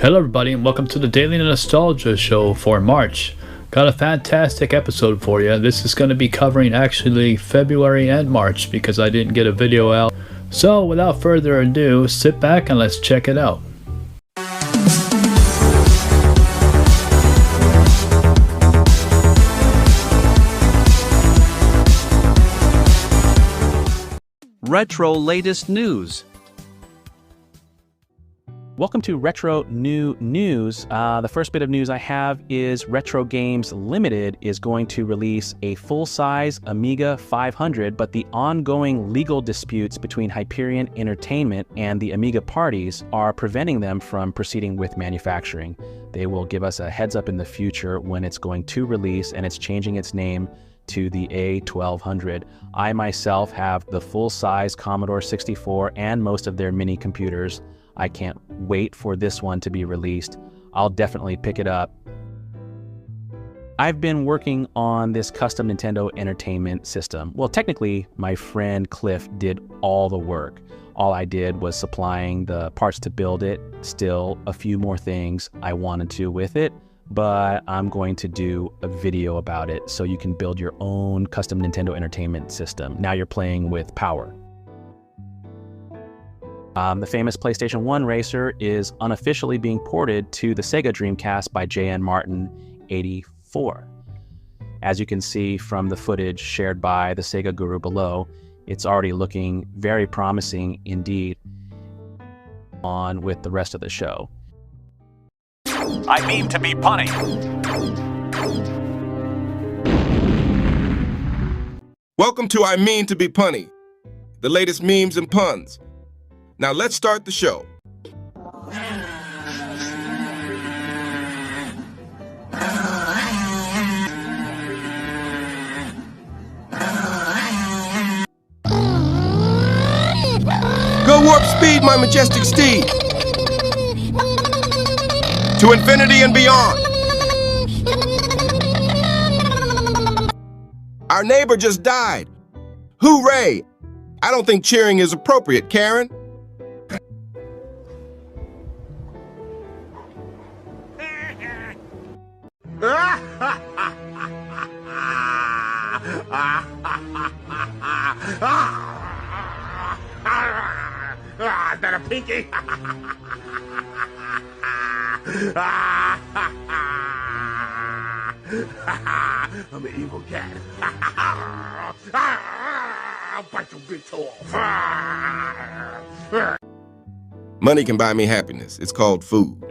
Hello everybody and welcome to the Daily Nostalgia Show for March. Got a fantastic episode for you. This is going to be covering actually February and March because I didn't get a video out. So without further ado, sit back and let's check it out. Retro latest news. Welcome to Retro New News. The first bit of news I have is Retro Games Limited is going to release a full-size Amiga 500, but the ongoing legal disputes between Hyperion Entertainment and the Amiga parties are preventing them from proceeding with manufacturing. They will give us a heads up in the future when it's going to release, and it's changing its name to the A1200. I myself have the full-size Commodore 64 and most of their mini computers. I can't wait for this one to be released. I'll definitely pick it up. I've been working on this custom Nintendo Entertainment System. Well, technically, my friend Cliff did all the work. All I did was supplying the parts to build it. Still a few more things I wanted to with it, but I'm going to do a video about it so you can build your own custom Nintendo Entertainment System. Now you're playing with power. The famous PlayStation 1 racer is unofficially being ported to the Sega Dreamcast by J.N. Martin 84. As you can see from the footage shared by the Sega Guru below, it's already looking very promising indeed. On with the rest of the show. I mean to be punny. Welcome to I Mean to Be Punny, the latest memes and puns. Now let's start the show. Go warp speed, my majestic steed, to infinity and beyond. Our neighbor just died. Hooray! I don't think cheering is appropriate, Karen. Is that a pinky? I'm an evil cat. I'll bite your big toe off. Money can buy me happiness. It's called food.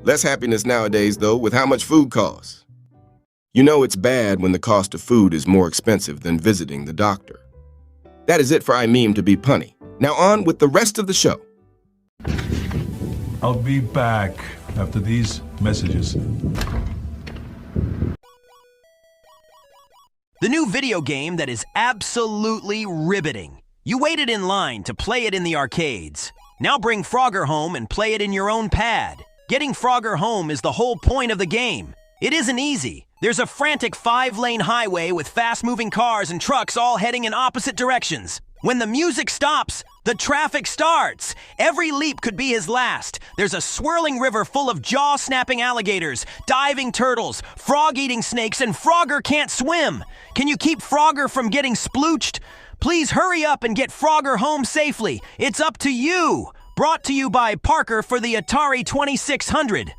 Less happiness nowadays, though, with how much food costs. You know it's bad when the cost of food is more expensive than visiting the doctor. That is it for I Mean to Be Punny. Now on with the rest of the show. I'll be back after these messages. The new video game that is absolutely riveting. You waited in line to play it in the arcades. Now bring Frogger home and play it in your own pad. Getting Frogger home is the whole point of the game. It isn't easy. There's a frantic 5-lane highway with fast-moving cars and trucks all heading in opposite directions. When the music stops, the traffic starts. Every leap could be his last. There's a swirling river full of jaw-snapping alligators, diving turtles, frog-eating snakes, and Frogger can't swim. Can you keep Frogger from getting splooched? Please hurry up and get Frogger home safely. It's up to you. Brought to you by Parker for the Atari 2600.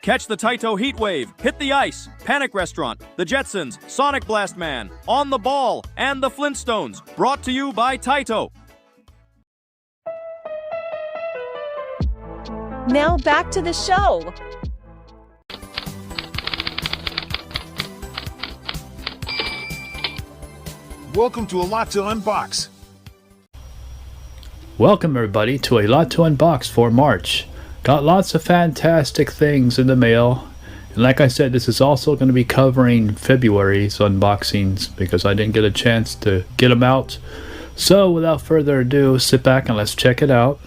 Catch the Taito Heatwave, Hit the Ice, Panic Restaurant, The Jetsons, Sonic Blast Man, On the Ball, and The Flintstones. Brought to you by Taito. Now back to the show. Welcome to A Lot to Unbox. Welcome everybody to A Lot to Unbox for March. Got lots of fantastic things in the mail. And like I said, this is also going to be covering February's unboxings because I didn't get a chance to get them out. So without further ado, sit back and let's check it out.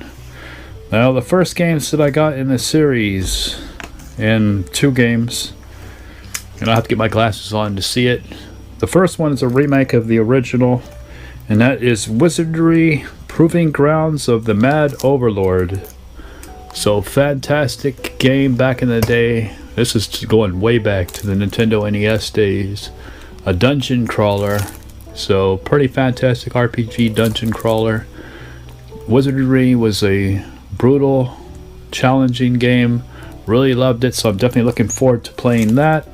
Now the first games that I got in the series, and 2 games, and I'll have to get my glasses on to see it. The first one is a remake of the original, and that is Wizardry Proving Grounds of the Mad Overlord. So fantastic game back in the day. This is going way back to the Nintendo NES days. A dungeon crawler. So pretty fantastic RPG dungeon crawler. Wizardry was a brutal, challenging game. Really loved it, so I'm definitely looking forward to playing that.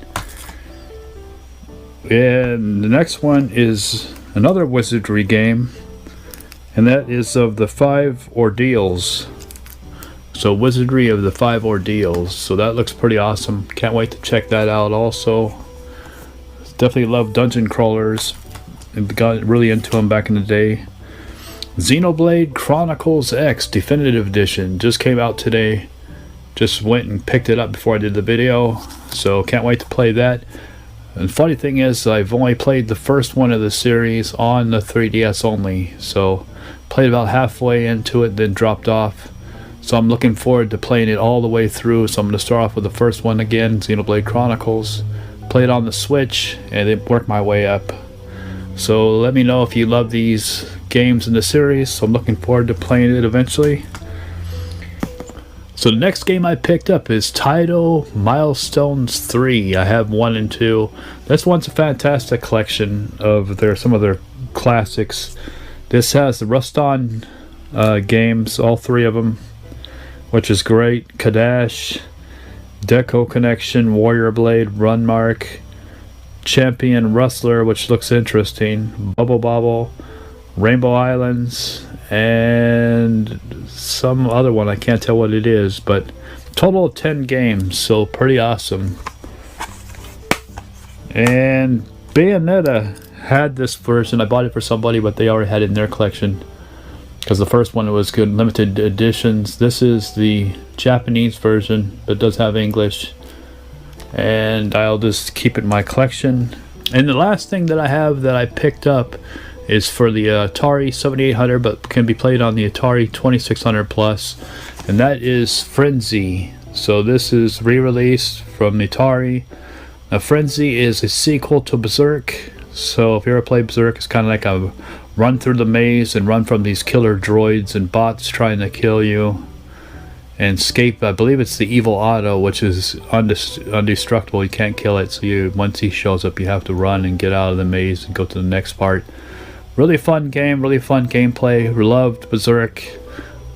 And the next one is another Wizardry game, and that is of the 5 Ordeals. So Wizardry of the 5 Ordeals. So that looks pretty awesome. Can't wait to check that out also. Definitely love dungeon crawlers. And got really into them back in the day. Xenoblade Chronicles X Definitive Edition just came out today. Just went and picked it up before I did the video. So can't wait to play that. And funny thing is, I've only played the first one of the series on the 3DS only. So played about halfway into it, then dropped off. So I'm looking forward to playing it all the way through. So I'm going to start off with the first one again, Xenoblade Chronicles. Play it on the Switch and then work my way up. So let me know if you love these games in the series. So I'm looking forward to playing it eventually. So the next game I picked up is Taito Milestones 3. I have 1 and 2. This one's a fantastic collection of some of their classics. This has the Ruston games, all 3 of them, which is great. Kadash, Deco Connection, Warrior Blade, Runmark, Champion Rustler, which looks interesting, Bubble Bobble, Rainbow Islands, and some other one, I can't tell what it is, but total of 10 games, so pretty awesome. And Bayonetta had this version. I bought it for somebody, but they already had it in their collection because the first one was good, limited editions. This is the Japanese version, but it does have English, and I'll just keep it in my collection. And the last thing that I have that I picked up is for the Atari 7800, but can be played on the Atari 2600 Plus, and that is Frenzy. So this is re-released from the Atari. Now Frenzy is a sequel to Berserk. So if you ever play Berserk, it's kind of like a run through the maze and run from these killer droids and bots trying to kill you and escape. I believe it's the evil Otto, which is indestructible. You can't kill it, so once he shows up, you have to run and get out of the maze and go to the next part. Really fun game, really fun gameplay. Loved Berserk.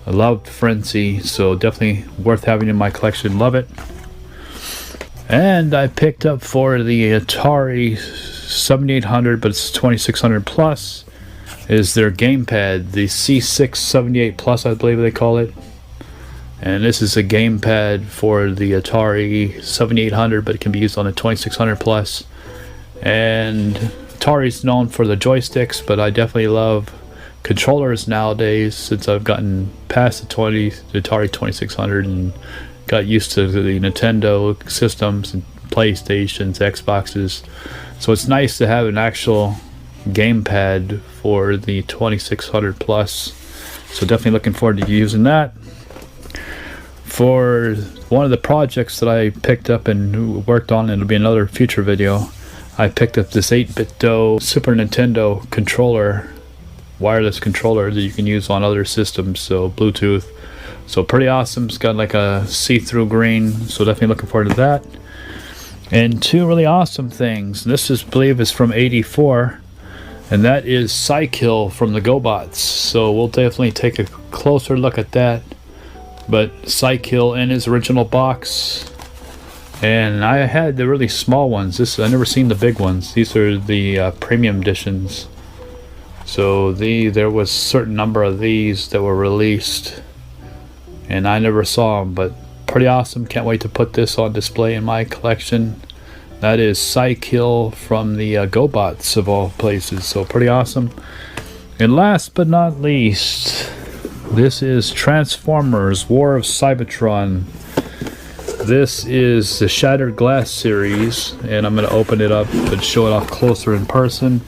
I loved Frenzy, so definitely worth having in my collection. Love it. And I picked up for the Atari 7800, but it's 2600 Plus, is their gamepad, the C678 Plus, I believe they call it. And this is a gamepad for the Atari 7800, but it can be used on the 2600 Plus. And Atari's known for the joysticks, but I definitely love controllers nowadays since I've gotten past the Atari 2600 and got used to the Nintendo systems and PlayStations, Xboxes. So it's nice to have an actual gamepad for the 2600 Plus. So definitely looking forward to using that. For one of the projects that I picked up and worked on, it'll be another future video, I picked up this 8-bit Super Nintendo controller, wireless controller that you can use on other systems, so Bluetooth. So pretty awesome. It's got like a see-through green, so definitely looking forward to that. And 2 really awesome things. This is, I believe, is from '84, and that is Cykill from the Gobots. So we'll definitely take a closer look at that. But Cykill in his original box. And I had the really small ones. I never seen the big ones. These are the premium editions. So there was a certain number of these that were released, and I never saw them, but pretty awesome. Can't wait to put this on display in my collection. That is Cykill from the Gobots of all places. So pretty awesome. And last but not least, this is Transformers War of Cybertron. This is the Shattered Glass series, and I'm going to open it up and show it off closer in person.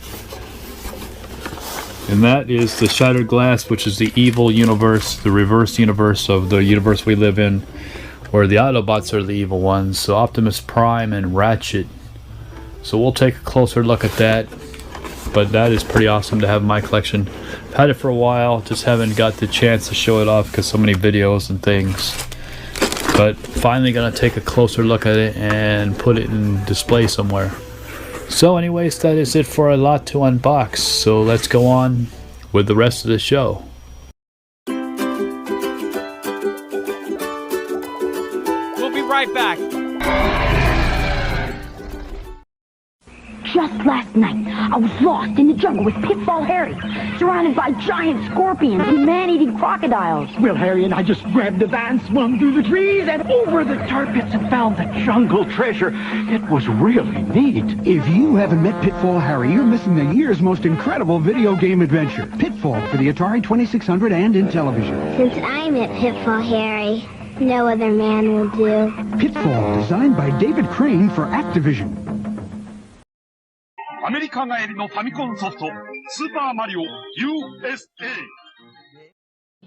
And that is the Shattered Glass, which is the evil universe, the reverse universe of the universe we live in, where the Autobots are the evil ones, so Optimus Prime and Ratchet. So we'll take a closer look at that. but that is pretty awesome to have in my collection. I've had it for a while, just haven't got the chance to show it off because so many videos and things. But finally gonna take a closer look at it and put it in display somewhere. So anyways, that is it for a lot to unbox. So let's go on with the rest of the show. We'll be right back. Just last night, I was lost in the jungle with Pitfall Harry, surrounded by giant scorpions and man-eating crocodiles. Well, Harry and I just grabbed the van, swung through the trees, and over the tar pits and found the jungle treasure. It was really neat. If you haven't met Pitfall Harry, you're missing the year's most incredible video game adventure. Pitfall for the Atari 2600 and in television. Since I met Pitfall Harry, no other man will do. Pitfall, designed by David Crane for Activision. アメリカ帰りのファミコンソフト、スーパーマリオ USA。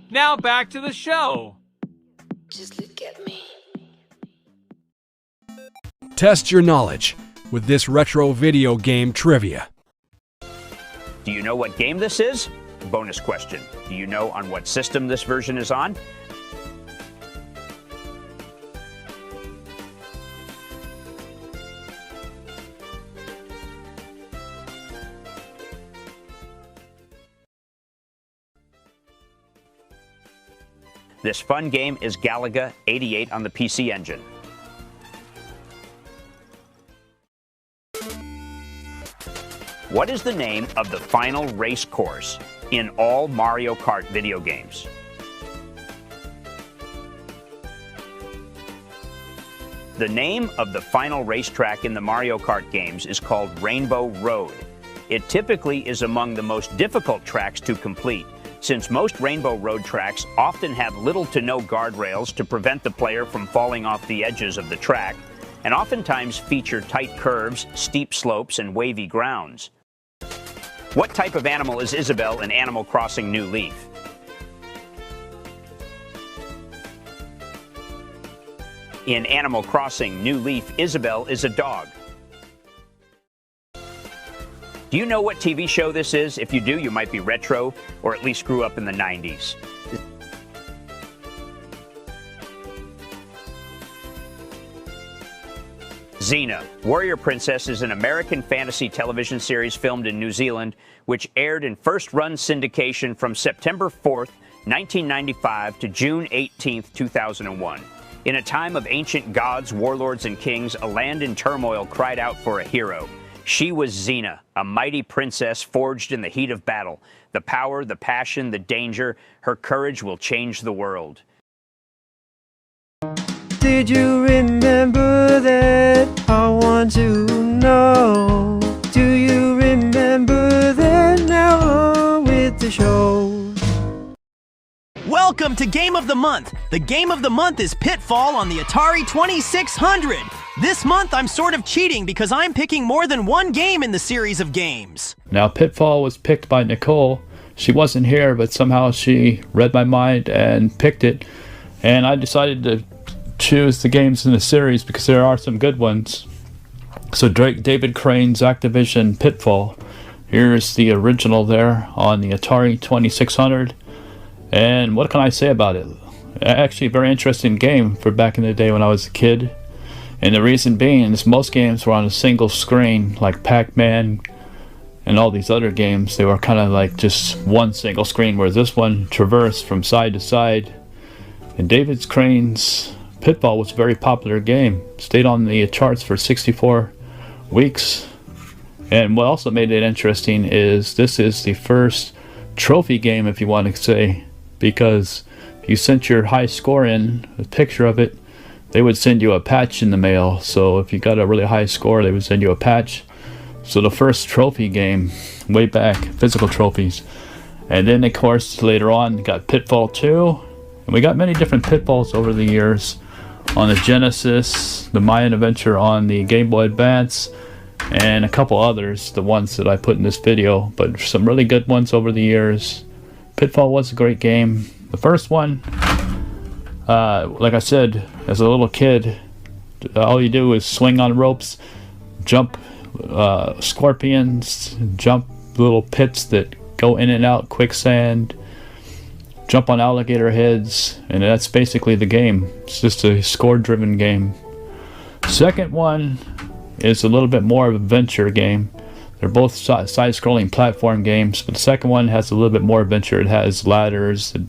Now back to the show. Just look at me. Test your knowledge with this retro video game trivia. Do you know what game this is? Bonus question. Do you know on what system this version is on? This fun game is Galaga 88 on the PC Engine. What is the name of the final race course in all Mario Kart video games? The name of the final racetrack in the Mario Kart games is called Rainbow Road. It typically is among the most difficult tracks to complete, since most Rainbow Road tracks often have little to no guardrails to prevent the player from falling off the edges of the track, and oftentimes feature tight curves, steep slopes, and wavy grounds. What type of animal is Isabelle in Animal Crossing New Leaf? In Animal Crossing New Leaf, Isabelle is a dog. Do you know what TV show this is? If you do, you might be retro, or at least grew up in the 90s. Xena, Warrior Princess, is an American fantasy television series filmed in New Zealand, which aired in first-run syndication from September 4th, 1995 to June 18th, 2001. In a time of ancient gods, warlords, and kings, a land in turmoil cried out for a hero. She was Xena, a mighty princess forged in the heat of battle. The power, the passion, the danger, her courage will change the world. Did you remember that? I want to know. Do you remember that? Now on with the show. Welcome to Game of the Month. The Game of the Month is Pitfall on the Atari 2600. This month, I'm sort of cheating because I'm picking more than one game in the series of games. Now, Pitfall was picked by Nicole. She wasn't here, but somehow she read my mind and picked it. And I decided to choose the games in the series because there are some good ones. So David Crane's Activision Pitfall. Here's the original there on the Atari 2600. And what can I say about it? Actually, a very interesting game for back in the day when I was a kid. And the reason being is most games were on a single screen, like Pac-Man and all these other games. They were kind of like just one single screen, whereas this one traversed from side to side. And David Crane's Pitfall was a very popular game. Stayed on the charts for 64 weeks. And what also made it interesting is this is the first trophy game, if you want to say, because if you sent your high score in, a picture of it, they would send you a patch in the mail. So if you got a really high score, they would send you a patch. So the first trophy game way back, physical trophies. And then of course later on got Pitfall 2, and we got many different Pitfalls over the years on the Genesis, the Mayan Adventure on the Game Boy Advance, and a couple others, the ones that I put in this video, but some really good ones over the years. Pitfall was a great game. The first one, like I said, as a little kid, all you do is swing on ropes, jump scorpions, jump little pits that go in and out, quicksand, jump on alligator heads, and that's basically the game. It's just a score-driven game. Second one is a little bit more of a adventure game. They're both side-scrolling platform games, but the second one has a little bit more adventure. It has ladders, it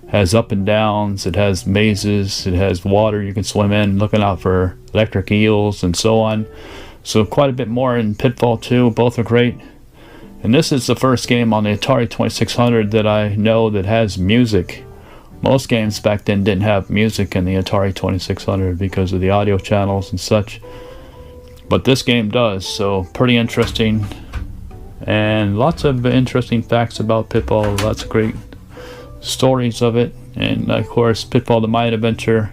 has up and downs, it has mazes, it has water you can swim in, looking out for electric eels and so on. So quite a bit more in Pitfall 2. Both are great. And this is the first game on the Atari 2600 that I know that has music. Most games back then didn't have music in the Atari 2600 because of the audio channels and such. But this game does, so pretty interesting. And lots of interesting facts about Pitfall, lots of great stories of it. And of course, Pitfall the Mayan Adventure,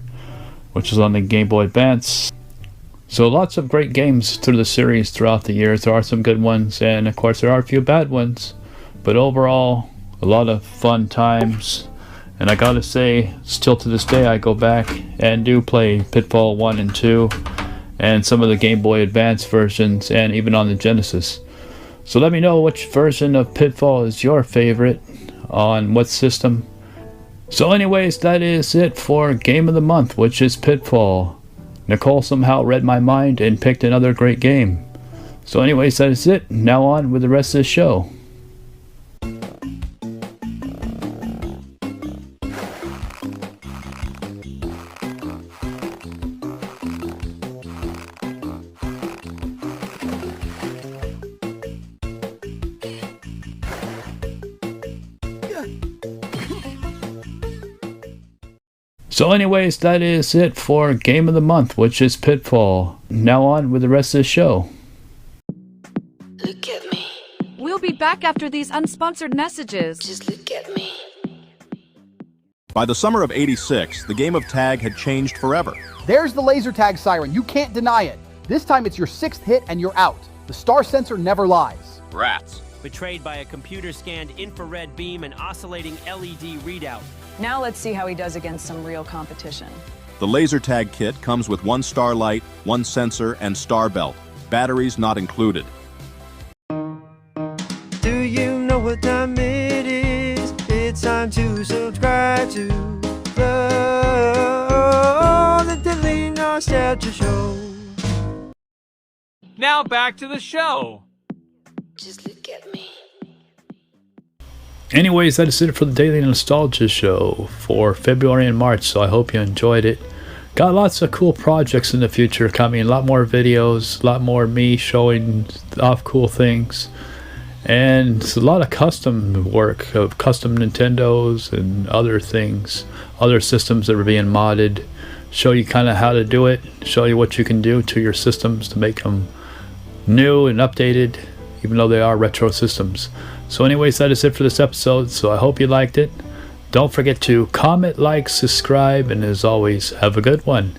which is on the Game Boy Advance. So lots of great games through the series throughout the years. There are some good ones, and of course there are a few bad ones. But overall, a lot of fun times. And I gotta say, still to this day I go back and do play Pitfall 1 and 2. And some of the Game Boy Advance versions, and even on the Genesis. So let me know which version of Pitfall is your favorite, on what system. So anyways, that is it for Game of the Month, which is Pitfall. Nicole somehow read my mind and picked another great game. So anyways, that is it. Now on with the rest of the show. So anyways, that is it for Game of the Month, which is Pitfall. Now on with the rest of the show. Look at me. We'll be back after these unsponsored messages. Just look at me. By the summer of '86, the game of tag had changed forever. There's the laser tag siren. You can't deny it. This time it's your 6th hit and you're out. The star sensor never lies. Rats. Betrayed by a computer-scanned infrared beam and oscillating LED readout. Now let's see how he does against some real competition. The laser tag kit comes with 1 starlight, 1 sensor, and star belt. Batteries not included. Do you know what time it is? It's time to subscribe to the Deadly Nostalgia Show. Now back to the show. Just look at me. Anyways, that is it for the Daily Nostalgia Show for February and March, so I hope you enjoyed it. Got lots of cool projects in the future coming, a lot more videos, a lot more me showing off cool things, and a lot of custom work of custom Nintendos and other things, other systems that are being modded, show you kind of how to do it, show you what you can do to your systems to make them new and updated, even though they are retro systems. So anyways, that is it for this episode, so I hope you liked it. Don't forget to comment, like, subscribe, and as always, have a good one.